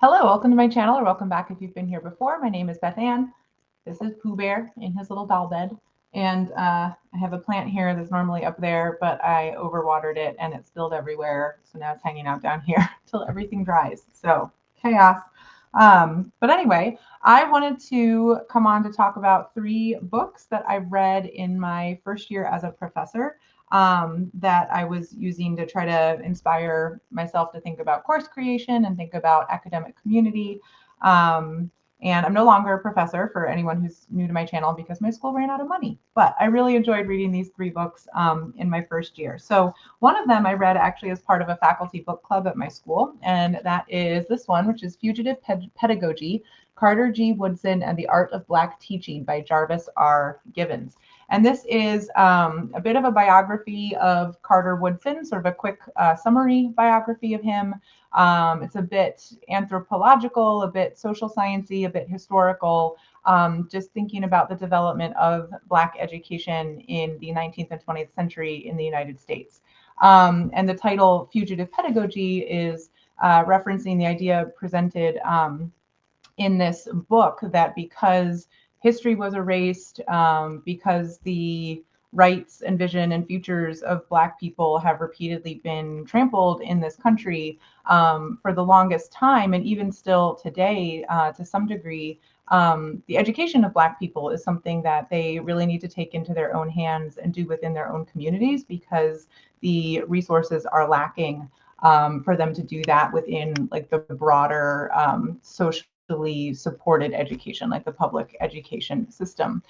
Hello, welcome to my channel, or welcome back if you've been here before. My name is Beth Ann. This is Pooh Bear in his little doll bed. And I have a plant here that's normally up there, but I overwatered it and it spilled everywhere. So now it's hanging out down here until everything dries. So chaos. But anyway, I wanted to come on to talk about 3 books that I read in my first year as a professor, that I was using to try to inspire myself to think about course creation and think about academic community. Um, and I'm no longer a professor, for anyone who's new to my channel, because my school ran out of money. But I really enjoyed reading these 3 books in my first year. So one of them I read actually as part of a faculty book club at my school, and that is this one, which is Fugitive Pedagogy, Carter G. Woodson and the Art of Black Teaching by Jarvis R. Givens. And this is a bit of a biography of Carter Woodson, sort of a quick summary biography of him. It's a bit anthropological, a bit social sciencey, a bit historical, just thinking about the development of Black education in the 19th and 20th century in the United States. And the title Fugitive Pedagogy is referencing the idea presented in this book that because history was erased, because the rights and vision and futures of Black people have repeatedly been trampled in this country for the longest time, and even still today, to some degree, the education of Black people is something that they really need to take into their own hands and do within their own communities, because the resources are lacking for them to do that within like the broader socially supported education, like the public education system,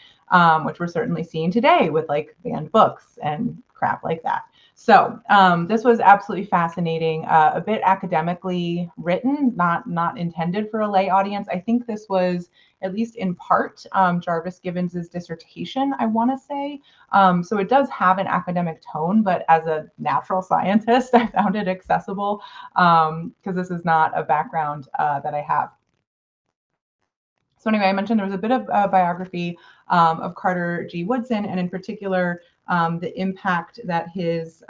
which we're certainly seeing today with like banned books and crap like that. So this was absolutely fascinating, a bit academically written, not intended for a lay audience. I think this was, at least in part, Jarvis Givens's dissertation, I want to say. So it does have an academic tone, but as a natural scientist, I found it accessible, because this is not a background that I have. So anyway, I mentioned there was a bit of a biography of Carter G. Woodson, and in particular, the impact that his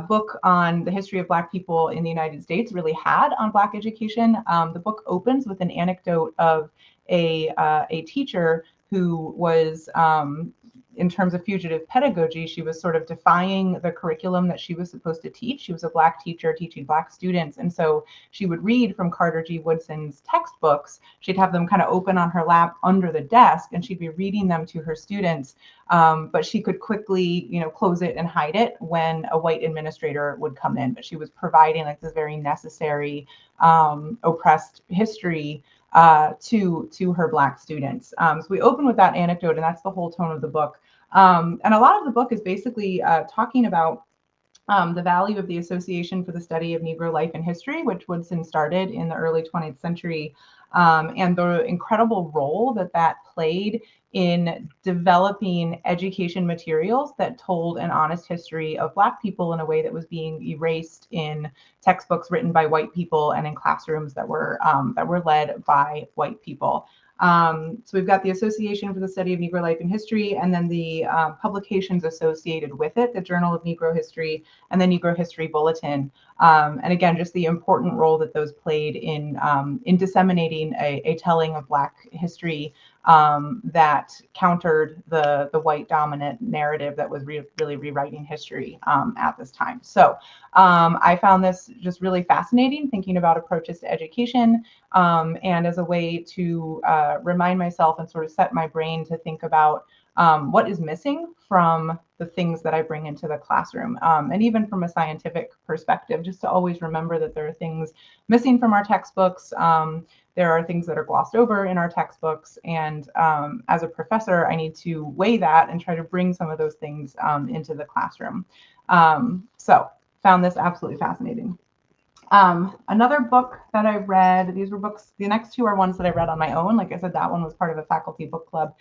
book on the history of Black people in the United States really had on Black education. The book opens with an anecdote of a teacher who was, in terms of fugitive pedagogy, she was sort of defying the curriculum that she was supposed to teach. She was a Black teacher teaching Black students. And so she would read from Carter G. Woodson's textbooks. She'd have them kind of open on her lap under the desk, and she'd be reading them to her students. But she could quickly, close it and hide it when a white administrator would come in. But she was providing like this very necessary oppressed history to her Black students. So we open with that anecdote, and that's the whole tone of the book. And a lot of the book is basically talking about the value of the Association for the Study of Negro Life and History, which Woodson started in the early 20th century, and the incredible role that played in developing education materials that told an honest history of Black people in a way that was being erased in textbooks written by white people and in classrooms that were led by white people. So we've got the Association for the Study of Negro Life and History, and then the publications associated with it, the Journal of Negro History and the Negro History Bulletin. And again, just the important role that those played in disseminating a telling of Black history that countered the white dominant narrative that was really rewriting history at this time. So I found this just really fascinating, thinking about approaches to education, and as a way to remind myself and sort of set my brain to think about what is missing from the things that I bring into the classroom. And even from a scientific perspective, just to always remember that there are things missing from our textbooks. There are things that are glossed over in our textbooks. And as a professor, I need to weigh that and try to bring some of those things into the classroom. So found this absolutely fascinating. Another book that I read, these were books, the next 2 are ones that I read on my own. Like I said, that one was part of a faculty book club.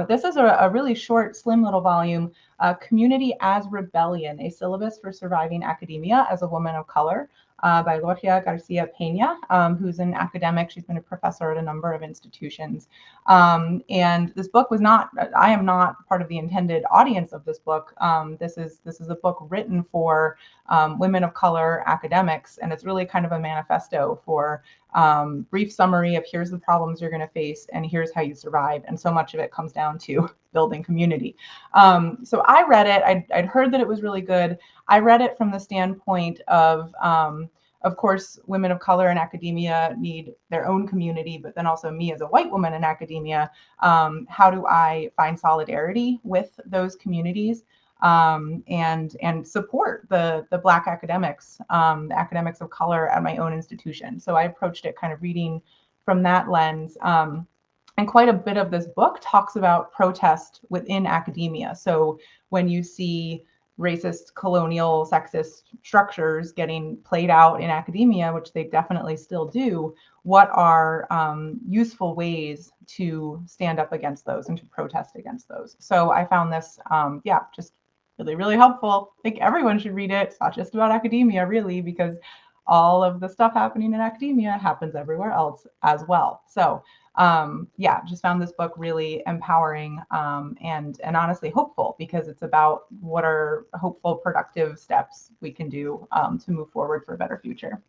This is a really short, slim little volume, Community as Rebellion, a syllabus for surviving academia as a woman of color. by Lorgia, Garcia, Pena, who's an academic. She's been a professor at a number of institutions. And this book was not, I am not part of the intended audience of this book. This is a book written for women of color academics, and it's really kind of a manifesto for brief summary of here's the problems you're going to face and here's how you survive. And so much of it comes down to building community. So I read it. I'd heard that it was really good. I read it from the standpoint of course, women of color in academia need their own community, but then also me as a white woman in academia, how do I find solidarity with those communities and support the Black academics, the academics of color at my own institution. So I approached it kind of reading from that lens. And quite a bit of this book talks about protest within academia. So when you see racist, colonial, sexist structures getting played out in academia, which they definitely still do, what are useful ways to stand up against those and to protest against those? So I found this, just really, really helpful. I think everyone should read it. It's not just about academia, really, because all of the stuff happening in academia happens everywhere else as well. So just found this book really empowering and honestly hopeful, because it's about what are hopeful, productive steps we can do to move forward for a better future.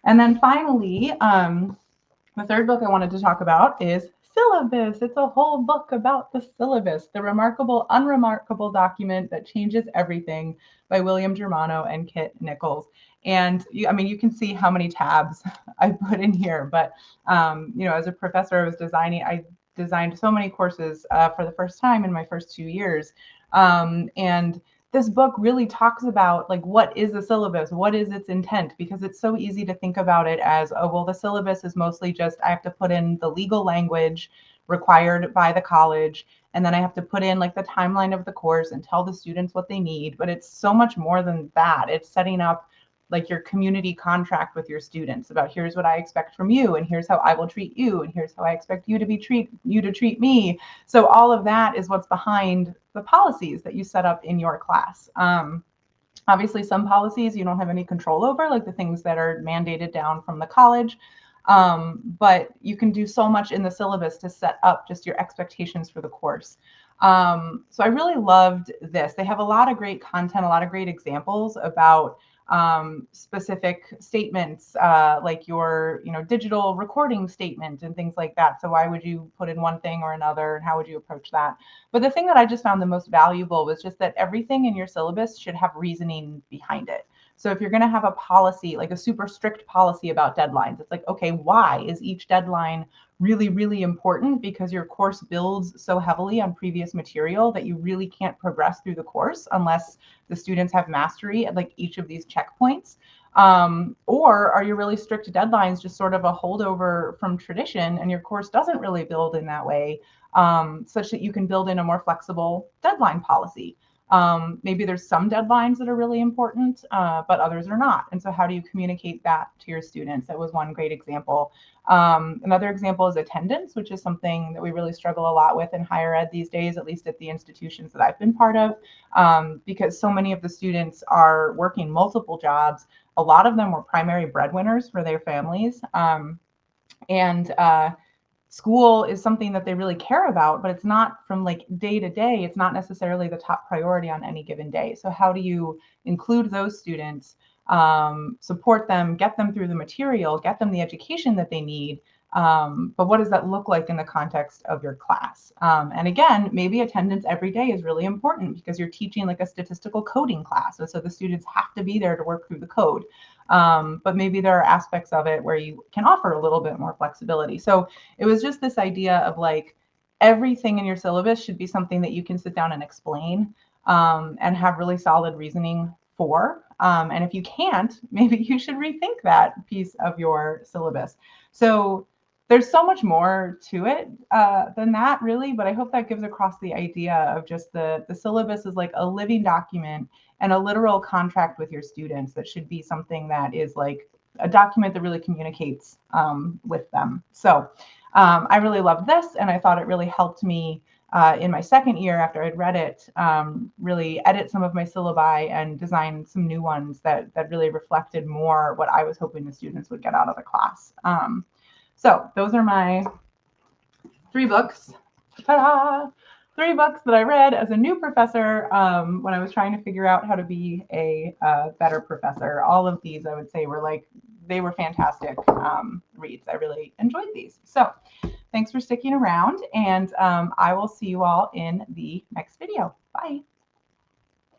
And then finally, the third book I wanted to talk about is Syllabus. It's a whole book about the syllabus, the remarkable, unremarkable document that changes everything, by William Germano and Kit Nicholls. And you can see how many tabs I put in here, but as a professor, I designed so many courses for the first time in my first 2 years. And this book really talks about, like, what is a syllabus? What is its intent? Because it's so easy to think about it as, oh, well, the syllabus is mostly just, I have to put in the legal language required by the college, and then I have to put in like the timeline of the course and tell the students what they need. But it's so much more than that. It's setting up like your community contract with your students about, here's what I expect from you, and here's how I will treat you, and here's how I expect you to treat me. So all of that is what's behind the policies that you set up in your class. Obviously, some policies you don't have any control over, like the things that are mandated down from the college. But you can do so much in the syllabus to set up just your expectations for the course. So I really loved this. They have a lot of great content, a lot of great examples about specific statements, like your digital recording statement and things like that. So why would you put in one thing or another, and how would you approach that? But the thing that I just found the most valuable was just that everything in your syllabus should have reasoning behind it. So if you're going to have a policy, like a super strict policy about deadlines, it's like, okay, why is each deadline really, really important? Because your course builds so heavily on previous material that you really can't progress through the course unless the students have mastery at like each of these checkpoints. Or are your really strict deadlines just sort of a holdover from tradition, and your course doesn't really build in that way, such that you can build in a more flexible deadline policy? Maybe there's some deadlines that are really important, but others are not. And so how do you communicate that to your students? That was one great example. Another example is attendance, which is something that we really struggle a lot with in higher ed these days, at least at the institutions that I've been part of, because so many of the students are working multiple jobs. A lot of them were primary breadwinners for their families. School is something that they really care about, but it's not from like day to day. It's not necessarily the top priority on any given day. So how do you include those students, support them, get them through the material, get them the education that they need? But what does that look like in the context of your class? And again, maybe attendance every day is really important because you're teaching like a statistical coding class. And so the students have to be there to work through the code. But maybe there are aspects of it where you can offer a little bit more flexibility. So it was just this idea of like, everything in your syllabus should be something that you can sit down and explain, and have really solid reasoning for. And if you can't, maybe you should rethink that piece of your syllabus. So there's so much more to it than that, really, but I hope that gives across the idea of just the syllabus is like a living document and a literal contract with your students that should be something that is like a document that really communicates with them. So I really loved this, and I thought it really helped me in my second year after I'd read it, really edit some of my syllabi and design some new ones that really reflected more what I was hoping the students would get out of the class. So those are my 3 books. Ta-da! 3 books that I read as a new professor when I was trying to figure out how to be a better professor. All of these, I would say, were they were fantastic reads. I really enjoyed these. So thanks for sticking around, and I will see you all in the next video. Bye.